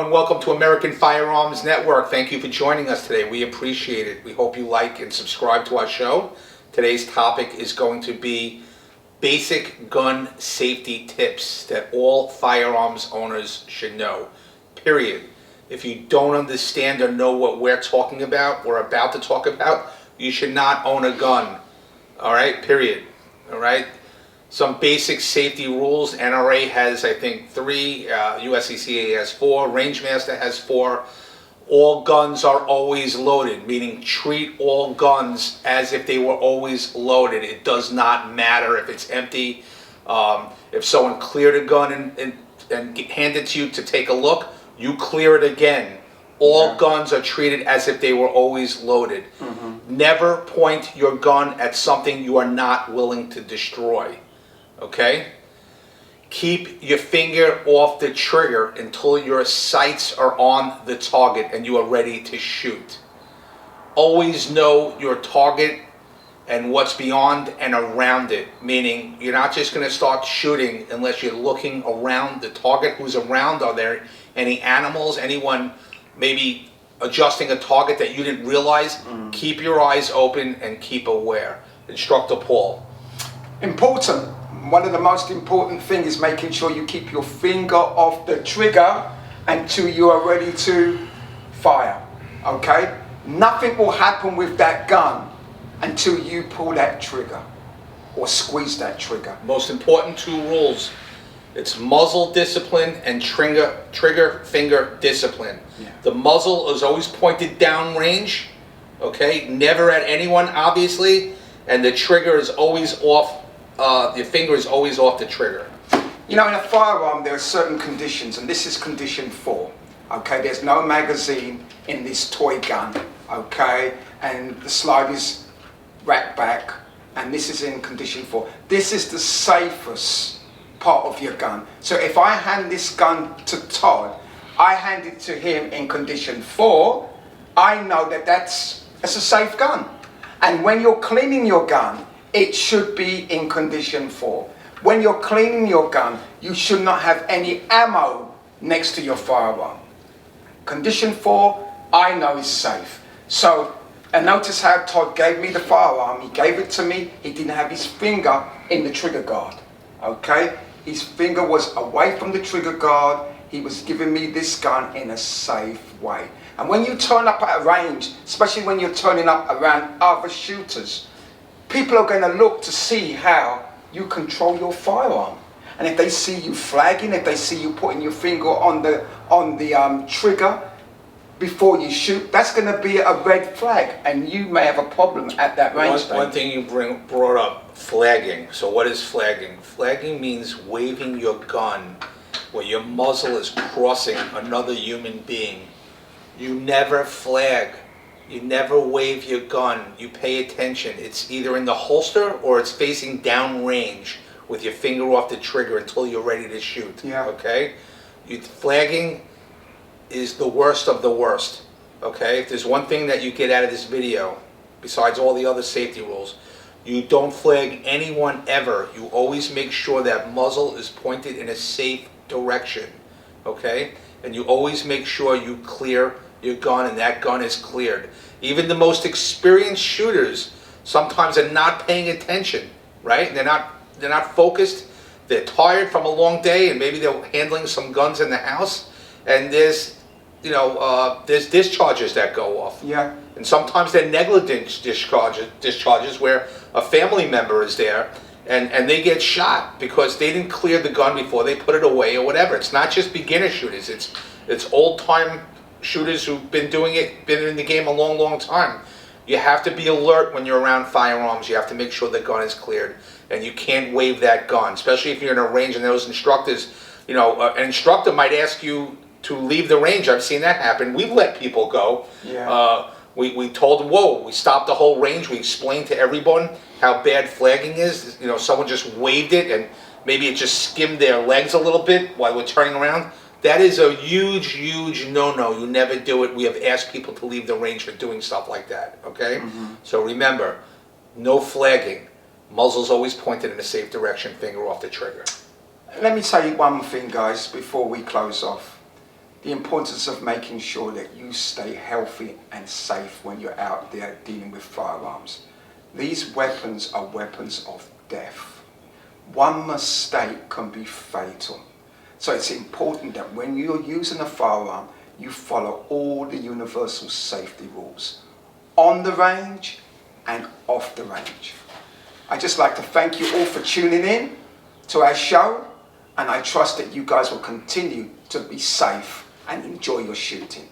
everyone. Welcome to American Firearms Network. Thank you for joining us today. We appreciate it. We hope you like and subscribe to our show. Today's topic is going to be basic gun safety tips that all firearms owners should know, period. If you don't understand or know what we're talking about, or about to talk about, you should not own a gun. All right, period. All right. Some basic safety rules. NRA has, I think, 3. USCCA has 4. Rangemaster has 4. All guns are always loaded, meaning treat all guns as if they were always loaded. It does not matter if it's empty. If someone cleared a gun and handed it to you to take a look, you clear it again. All guns are treated as if they were always loaded. Never point your gun at something you are not willing to destroy. Okay? Keep your finger off the trigger until your sights are on the target and you are ready to shoot. Always know your target and what's beyond and around it, meaning you're not just going to start shooting unless you're looking around the target. Who's around? Are there any animals? Anyone maybe adjusting a target that you didn't realize? Keep your eyes open and keep aware. Instructor Paul. Important. One of the most important things is making sure you keep your finger off the trigger until you are ready to fire. Okay? Nothing will happen with that gun until you pull that trigger or squeeze that trigger. Most important 2 rules. It's muzzle discipline and trigger finger discipline. The muzzle is always pointed downrange, okay? Never at anyone, obviously, and the trigger is always off. Your finger is always off the trigger. You know, in a firearm, there are certain conditions, and this is condition 4. Okay, there's no magazine in this toy gun. Okay, and the slide is racked back, and this is in condition 4. This is the safest part of your gun. So if I hand this gun to Todd, I hand it to him in condition 4. I know that that's a safe gun. And when you're cleaning your gun, it should be in condition 4. When you're cleaning your gun, you should not have any ammo next to your firearm. Condition 4, I know is safe. So, and notice how Todd gave me the firearm. He gave it to me. He didn't have his finger in the trigger guard. Okay? His finger was away from the trigger guard. He was giving me this gun in a safe way. And when you turn up at a range, especially when you're turning up around other shooters, people are going to look to see how you control your firearm. And if they see you flagging, if they see you putting your finger on the trigger before you shoot, that's going to be a red flag, and you may have a problem at that range. One thing you brought up, flagging. So what is flagging? Flagging means waving your gun where your muzzle is crossing another human being. You never flag. You never wave your gun. You pay attention. It's either in the holster or it's facing downrange with your finger off the trigger until you're ready to shoot. Okay? Flagging is the worst of the worst. Okay? If there's one thing that you get out of this video, besides all the other safety rules, you don't flag anyone ever. You always make sure that muzzle is pointed in a safe direction. Okay? And you always make sure you clear your gun and that gun is cleared. Even the most experienced shooters sometimes are not paying attention, right? They're not focused. They're tired from a long day, and maybe they're handling some guns in the house, and there's discharges that go off. And sometimes they're negligent discharges where a family member is there and they get shot because they didn't clear the gun before they put it away or whatever. It's not just beginner shooters. It's old-time shooters who've been doing it, been in the game a long time. You have to be alert when you're around firearms. You have to make sure the gun is cleared, and you can't wave that gun, especially if you're in a range and those instructors, an instructor might ask you to leave the range. I've seen that happen. We've let people go. We told them, whoa, we stopped the whole range. We explained to everyone how bad flagging is. Someone just waved it and maybe it just skimmed their legs a little bit while we're turning around. That is a huge no-no. You never do it. We have asked people to leave the range for doing stuff like that, okay? So remember, no flagging. Muzzle's always pointed in a safe direction, finger off the trigger. Let me tell you one thing, guys, before we close off. the importance of making sure that you stay healthy and safe when you're out there dealing with firearms. These weapons are weapons of death. One mistake can be fatal. So it's important that when you're using a firearm, you follow all the universal safety rules on the range and off the range. I'd just like to thank you all for tuning in to our show, and I trust that you guys will continue to be safe and enjoy your shooting.